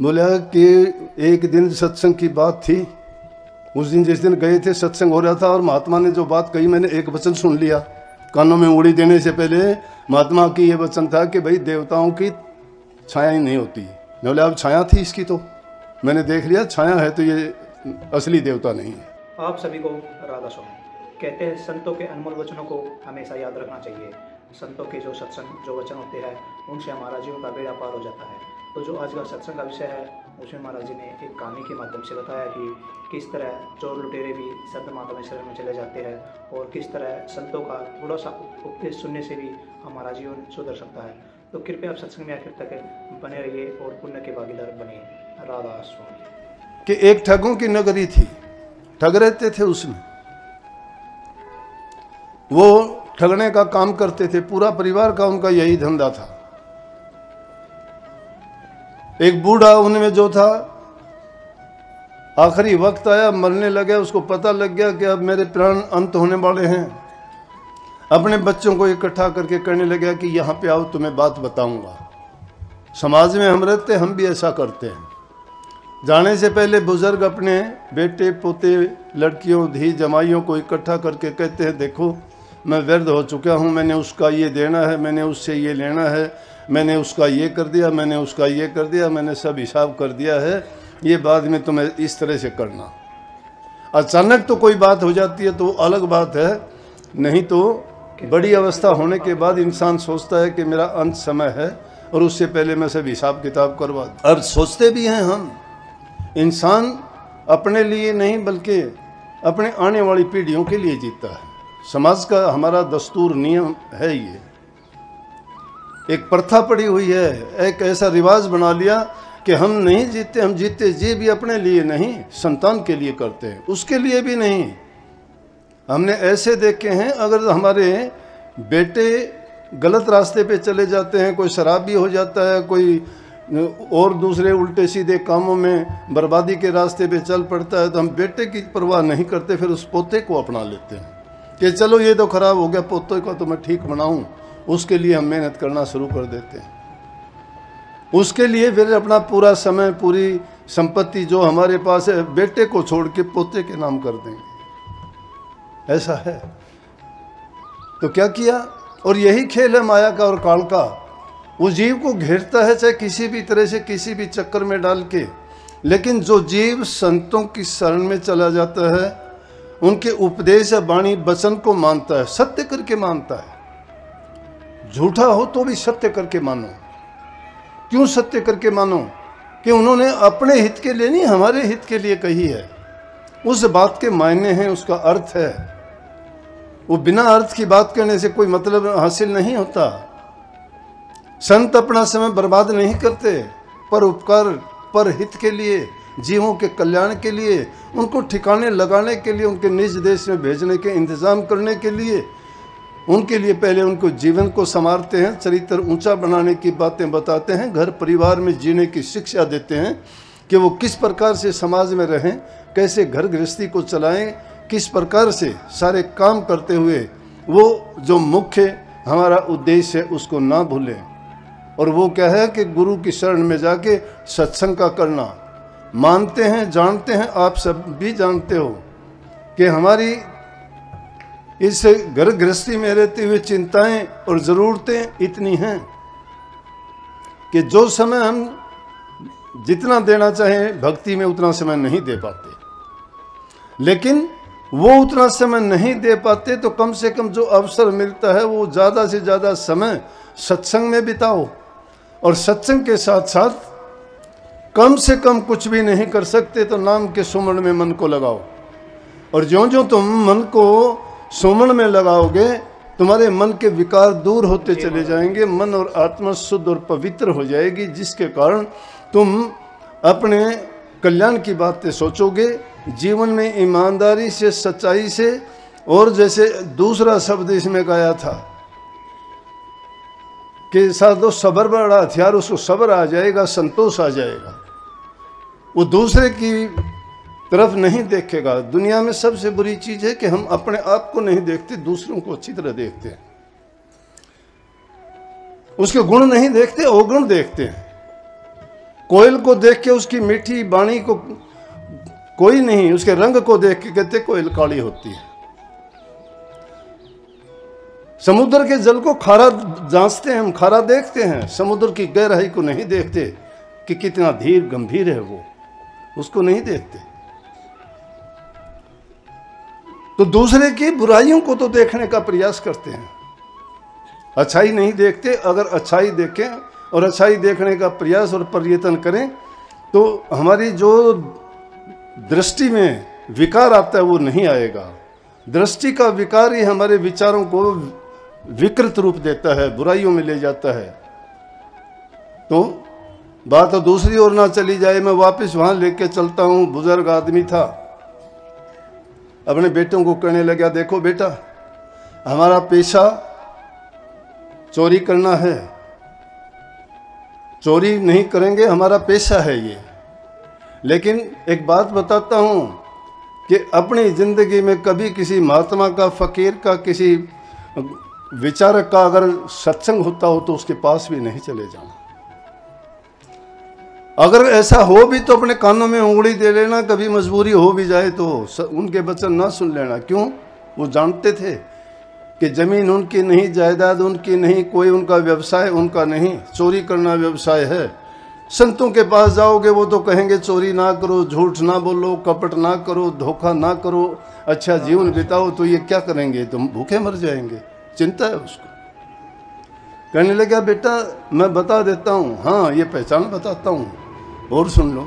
बोला कि एक दिन सत्संग की बात थी, उस दिन जिस दिन गए थे सत्संग हो रहा था और महात्मा ने जो बात कही मैंने एक वचन सुन लिया कानों में उड़ी देने से पहले। महात्मा की ये वचन था कि भाई देवताओं की छाया ही नहीं होती। मैं बोला अब छाया थी इसकी, तो मैंने देख लिया छाया है तो ये असली देवता नहीं है। आप सभी को राधा स्वामी। कहते हैं संतों के अनमोल वचनों को हमेशा याद रखना चाहिए। संतों के जो सत्संग जो वचन होते हैं उनसे हमारा जीवन का बेड़ा पार हो जाता है। तो जो आज का सत्संग का विषय है उसमें महाराज जी ने एक कहानी के माध्यम से बताया कि किस तरह चोर लुटेरे भी संत महात्मा शरण में चले जाते हैं और किस तरह संतों का थोड़ा सा उपदेश सुनने से भी हमारा जीवन सुधर सकता है। तो कृपया आप सत्संग में आखिर तक बने रहिए और पुण्य के भागीदार बने। राधा स्वामी। कि एक ठगों की नगरी थी, ठग रहते थे उसमें, वो ठगने का काम करते थे, पूरा परिवार का उनका यही धंधा था। एक बूढ़ा उनमें जो था आखिरी वक्त आया, मरने लगे, उसको पता लग गया कि अब मेरे प्राण अंत होने वाले हैं। अपने बच्चों को इकट्ठा करके कहने लगा कि यहाँ पे आओ तुम्हें बात बताऊंगा। समाज में हम रहते हम भी ऐसा करते हैं। जाने से पहले बुजुर्ग अपने बेटे पोते लड़कियों धी जमाइयों को इकट्ठा करके कहते हैं देखो मैं वृद्ध हो चुका हूँ, मैंने उसका ये देना है, मैंने उससे ये लेना है, मैंने उसका ये कर दिया, मैंने उसका ये कर दिया, मैंने सब हिसाब कर दिया है, ये बाद में तुम्हें इस तरह से करना। अचानक तो कोई बात हो जाती है तो अलग बात है, नहीं तो बड़ी अवस्था होने के बाद इंसान सोचता है कि मेरा अंत समय है और उससे पहले मैं सब हिसाब किताब करवा दूं। और सोचते भी हैं हम, इंसान अपने लिए नहीं बल्कि अपने आने वाली पीढ़ियों के लिए जीता है। समाज का हमारा दस्तूर नियम है, ये एक प्रथा पड़ी हुई है, एक ऐसा रिवाज बना लिया कि हम नहीं जीते, हम जीते जी भी अपने लिए नहीं, संतान के लिए करते हैं, उसके लिए भी नहीं। हमने ऐसे देखे हैं अगर हमारे बेटे गलत रास्ते पे चले जाते हैं, कोई शराबी हो जाता है, कोई और दूसरे उल्टे सीधे कामों में बर्बादी के रास्ते पे चल पड़ता है, तो हम बेटे की परवाह नहीं करते, फिर उस पोते को अपना लेते हैं कि चलो ये तो खराब हो गया, पोते को तो मैं ठीक बनाऊं। उसके लिए हम मेहनत करना शुरू कर देते हैं, उसके लिए फिर अपना पूरा समय पूरी संपत्ति जो हमारे पास है बेटे को छोड़ के पोते के नाम कर देंगे। ऐसा है तो क्या किया। और यही खेल है माया का और काल का। वो जीव को घेरता है चाहे किसी भी तरह से, किसी भी चक्कर में डाल के, लेकिन जो जीव संतों की शरण में चला जाता है, उनके उपदेश वाणी वचन को मानता है, सत्य करके मानता है, झूठा हो तो भी सत्य करके मानो। क्यों सत्य करके मानो? कि उन्होंने अपने हित के लिए नहीं हमारे हित के लिए कही है। उस बात के मायने हैं, उसका अर्थ है। वो बिना अर्थ की बात करने से कोई मतलब हासिल नहीं होता। संत अपना समय बर्बाद नहीं करते, पर उपकार पर हित के लिए, जीवों के कल्याण के लिए, उनको ठिकाने लगाने के लिए, उनके निज देश में भेजने के इंतजाम करने के लिए, उनके लिए पहले उनको जीवन को संवारते हैं, चरित्र ऊंचा बनाने की बातें बताते हैं, घर परिवार में जीने की शिक्षा देते हैं कि वो किस प्रकार से समाज में रहें, कैसे घर गृहस्थी को चलाएं, किस प्रकार से सारे काम करते हुए वो जो मुख्य हमारा उद्देश्य है उसको ना भूलें। और वो क्या है कि गुरु की शरण में जाके सत्संग का करना। मानते हैं, जानते हैं, आप सब भी जानते हो कि हमारी इस घर गृहस्थी में रहते हुए चिंताएं और ज़रूरतें इतनी हैं कि जो समय हम जितना देना चाहें भक्ति में उतना समय नहीं दे पाते। लेकिन वो उतना समय नहीं दे पाते तो कम से कम जो अवसर मिलता है वो ज़्यादा से ज़्यादा समय सत्संग में बिताओ। और सत्संग के साथ साथ कम से कम कुछ भी नहीं कर सकते तो नाम के सुमरण में मन को लगाओ। और ज्यों ज्यों तुम मन को सुमरण में लगाओगे तुम्हारे मन के विकार दूर होते चले जाएंगे, मन और आत्मा शुद्ध और पवित्र हो जाएगी, जिसके कारण तुम अपने कल्याण की बातें सोचोगे, जीवन में ईमानदारी से, सच्चाई से। और जैसे दूसरा शब्द इसमें गाया था कि साधो सब्र बड़ा हथियार, उसको सब्र आ जाएगा, संतोष आ जाएगा, वो दूसरे की तरफ नहीं देखेगा। दुनिया में सबसे बुरी चीज है कि हम अपने आप को नहीं देखते, दूसरों को अच्छी तरह देखते हैं, उसके गुण नहीं देखते, अवगुण देखते हैं। कोयल को देख के उसकी मीठी वाणी को कोई नहीं, उसके रंग को देख के कहते कोयल काली होती है। समुद्र के जल को खारा जांचते हैं, हम खारा देखते हैं, समुद्र की गहराई को नहीं देखते कि कितना धीर गंभीर है वो, उसको नहीं देखते। तो दूसरे की बुराइयों को तो देखने का प्रयास करते हैं, अच्छाई नहीं देखते। अगर अच्छाई देखें और अच्छाई देखने का प्रयास और प्रयत्न करें तो हमारी जो दृष्टि में विकार आता है वो नहीं आएगा। दृष्टि का विकार ही हमारे विचारों को विकृत रूप देता है, बुराइयों में ले जाता है। तो बात तो दूसरी ओर ना चली जाए, मैं वापस वहां लेके चलता हूं। बुजुर्ग आदमी था, अपने बेटों को कहने लगा, देखो बेटा, हमारा पेशा चोरी करना है, चोरी नहीं करेंगे, हमारा पेशा है ये। लेकिन एक बात बताता हूं कि अपनी जिंदगी में कभी किसी महात्मा का, फकीर का, किसी विचारक का अगर सत्संग होता हो तो उसके पास भी नहीं चले जाना। अगर ऐसा हो भी तो अपने कानों में उंगली दे लेना, कभी मजबूरी हो भी जाए तो उनके वचन ना सुन लेना। क्यों? वो जानते थे कि जमीन उनकी नहीं, जायदाद उनकी नहीं, कोई उनका व्यवसाय उनका नहीं, चोरी करना व्यवसाय है। संतों के पास जाओगे वो तो कहेंगे चोरी ना करो, झूठ ना बोलो, कपट ना करो, धोखा ना करो, अच्छा जीवन बिताओ। तो ये क्या करेंगे? तुम भूखे मर जाएंगे। चिंता है उसको। कहने लगा, बेटा मैं बता देता हूँ, हाँ ये पहचान बताता हूँ, और सुन लो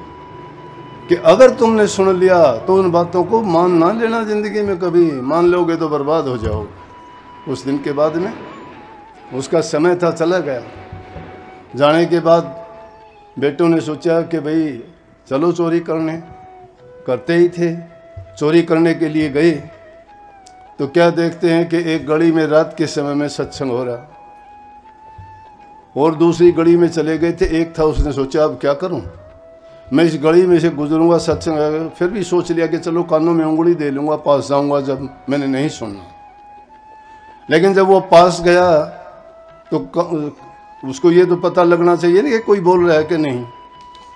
कि अगर तुमने सुन लिया तो उन बातों को मान ना लेना जिंदगी में कभी। मान लोगे तो बर्बाद हो जाओगे। उस दिन के बाद में उसका समय था, चला गया। जाने के बाद बेटों ने सोचा कि भाई चलो चोरी करने, करते ही थे। चोरी करने के लिए गए तो क्या देखते हैं कि एक गली में रात के समय में सत्संग हो रहा, और दूसरी गली में चले गए थे। एक था, उसने सोचा अब क्या करूं, मैं इस गली में से गुजरूंगा, सत्संग आएगा। फिर भी सोच लिया कि चलो कानों में उंगली दे लूंगा, पास जाऊंगा जब, मैंने नहीं सुनना। लेकिन जब वो पास गया तो उसको ये तो पता लगना चाहिए ना कि कोई बोल रहा है कि नहीं।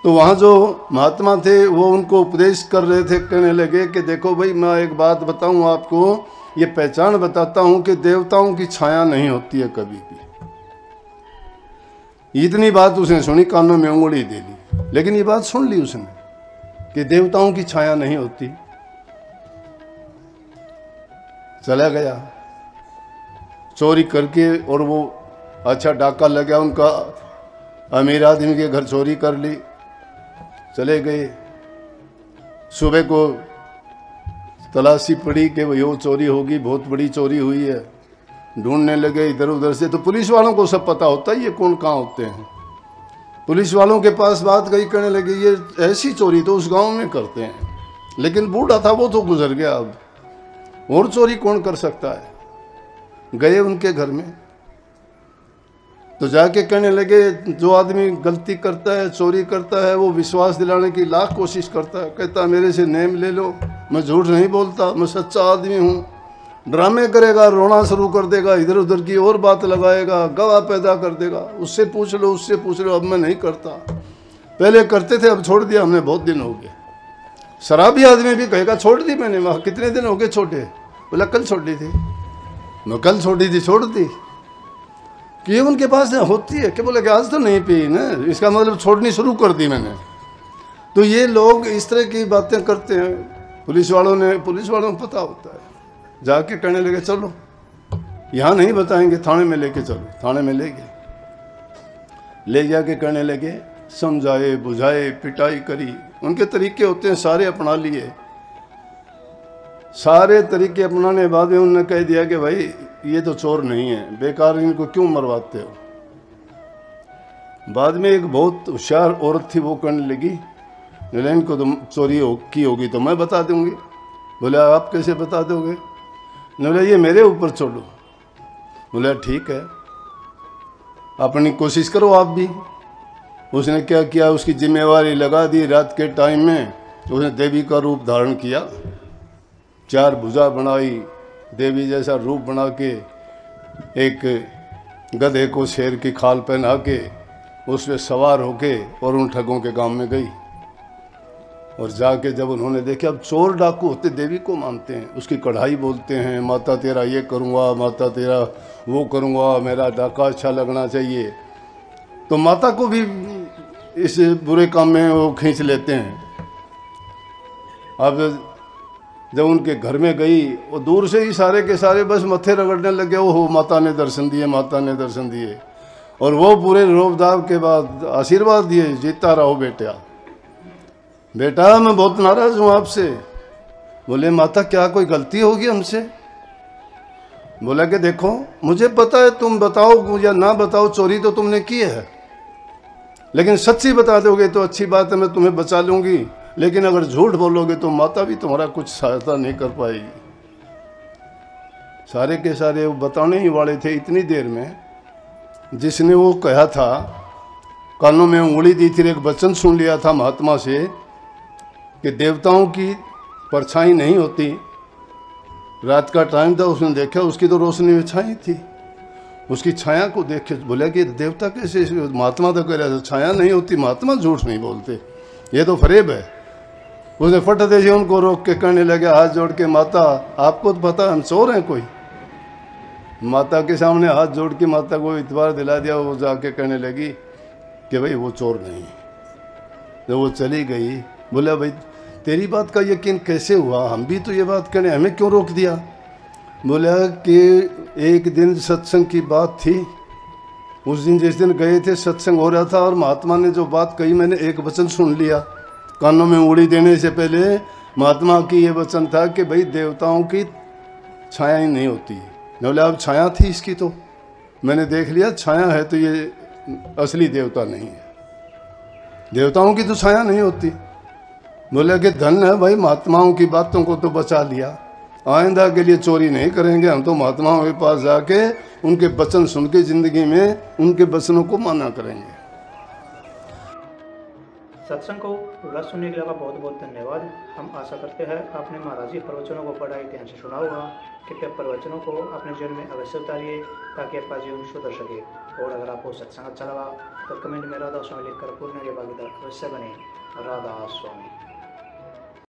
तो वहाँ जो महात्मा थे वो उनको उपदेश कर रहे थे। कहने लगे कि देखो भाई, मैं एक बात बताऊं आपको, ये पहचान बताता हूं कि देवताओं की छाया नहीं होती है कभी भी। इतनी बात उसने सुनी, कानों में उंगली दे ली। लेकिन ये बात सुन ली उसने कि देवताओं की छाया नहीं होती। चला गया चोरी करके, और वो अच्छा डाका लग गया उनका, अमीर आदमी के घर चोरी कर ली। चले गए, सुबह को तलाशी पड़ी कि भाई वो चोरी होगी, बहुत बड़ी चोरी हुई है। ढूंढने लगे इधर उधर से। तो पुलिस वालों को सब पता होता है ये कौन कहाँ होते हैं। पुलिस वालों के पास बात गई, कहने लगे ये ऐसी चोरी तो उस गांव में करते हैं। लेकिन बूढ़ा था वो तो गुजर गया, अब और चोरी कौन कर सकता है। गए उनके घर में तो जाके कहने लगे, जो आदमी गलती करता है, चोरी करता है, वो विश्वास दिलाने की लाख कोशिश करता है। कहता मेरे से नेम ले लो, मैं झूठ नहीं बोलता, मैं सच्चा आदमी हूँ। ड्रामे करेगा, रोना शुरू कर देगा, इधर उधर की और बात लगाएगा, गवाह पैदा कर देगा। उससे पूछ लो, उससे पूछ लो। अब मैं नहीं करता, पहले करते थे, अब छोड़ दिया हमने, बहुत दिन हो गए। शराबी आदमी भी कहेगा छोड़ दी मैंने। वहाँ कितने दिन हो गए छोटे? बोला कल छोड़ दी थी। मैं कल छोड़ी थी, छोड़ दी। कि ये उनके पास होती है कि बोले कि आज तो नहीं पी ना, इसका मतलब छोड़नी शुरू कर दी मैंने। तो ये लोग इस तरह की बातें करते हैं। पुलिस वालों को पता होता है। जाके कहने लगे चलो, यहाँ नहीं बताएंगे, थाने में लेके चलो। थाने में ले जाके कहने लगे, समझाए बुझाए, पिटाई करी। उनके तरीके होते हैं, सारे अपना लिए। सारे तरीके अपनाने के बाद में उन्होंने कह दिया कि भाई ये तो चोर नहीं है, बेकार इनको क्यों मरवाते हो। बाद में एक बहुत होशियार औरत थी, वो कहने लगी, इनको तो चोरी की होगी तो मैं बता दूंगी। बोले आप कैसे बता दोगे? बोले ये मेरे ऊपर छोड़ो। बोले ठीक है, अपनी कोशिश करो आप भी। उसने क्या किया, उसकी जिम्मेवारी लगा दी। रात के टाइम में उसने देवी का रूप धारण किया, 4 भुजा बनाई, देवी जैसा रूप बना के, एक गधे को शेर की खाल पहना के उस पर सवार होके और उन ठगों के गांव में गई। और जाके जब उन्होंने देखे अब चोर डाकू होते देवी को मानते हैं, उसकी कढ़ाई बोलते हैं, माता तेरा ये करूँगा, माता तेरा वो करूँगा, मेरा डाका अच्छा लगना चाहिए। तो माता को भी इस बुरे काम में वो खींच लेते हैं। अब जब उनके घर में गई वो दूर से ही सारे के सारे बस मत्थे रगड़ने लगे, ओहो माता ने दर्शन दिए, माता ने दर्शन दिए। और वो पूरे रोबदाब के बाद आशीर्वाद दिए, जीता रहो बेटा, बेटा मैं बहुत नाराज हूँ आपसे। बोले माता क्या कोई गलती होगी हमसे? बोला कि देखो मुझे पता है तुम बताओ या ना बताओ चोरी तो तुमने की है, लेकिन सच्ची बता दोगे तो अच्छी बात है, मैं तुम्हें बचा लूंगी। लेकिन अगर झूठ बोलोगे तो माता भी तुम्हारा कुछ सहायता नहीं कर पाएगी। सारे के सारे वो बताने ही वाले थे इतनी देर में। जिसने वो कहा था, कानों में उंगली दी थी, एक वचन सुन लिया था महात्मा से कि देवताओं की परछाई नहीं होती। रात का टाइम था, उसने देखा उसकी तो रोशनी में छाई थी, उसकी छाया को देख के बोला कि देवता कैसे? महात्मा तो कह रहा था छाया नहीं होती, महात्मा झूठ नहीं बोलते, ये तो फरेब है। उसने फट दे उनको रोक के कहने लगे हाथ जोड़ के, माता आपको तो पता हम चोर हैं कोई? माता के सामने हाथ जोड़ के माता को इतबार दिला दिया। वो जाके कहने लगी कि भाई वो चोर नहीं। जब वो चली गई, बोला भाई तेरी बात का यकीन कैसे हुआ? हम भी तो ये बात कहने, हमें क्यों रोक दिया? बोला कि एक दिन सत्संग की बात थी, उस दिन जिस दिन गए थे सत्संग हो रहा था और महात्मा ने जो बात कही मैंने एक वचन सुन लिया। कानों में उंगली देने से पहले महात्मा की ये वचन था कि भाई देवताओं की छाया ही नहीं होती। बोला अब छाया थी इसकी, तो मैंने देख लिया छाया है तो ये असली देवता नहीं है, देवताओं की तो छाया नहीं होती। बोले कि धन है भाई महात्माओं की बातों को तो बचा लिया, आइंदा के लिए चोरी नहीं करेंगे हम तो महात्माओं के पास जाके उनके वचन सुन के जिंदगी में उनके वचनों को माना करेंगे। सत्संग को पूरा सुनने के लिए बहुत बहुत धन्यवाद। हम आशा करते हैं आपने महाराज जी प्रवचनों को बड़ा ही ध्यान से सुना होगा। कृपया प्रवचनों को अपने जीवन में अवश्य उतारिए ताकि आपका जीवन सुधर सके। और अगर आपको सत्संग अच्छा लगा तो कमेंट में राधा स्वामी लिखकर पूर्ण के भागीदार अवश्य बने। राधा स्वामी।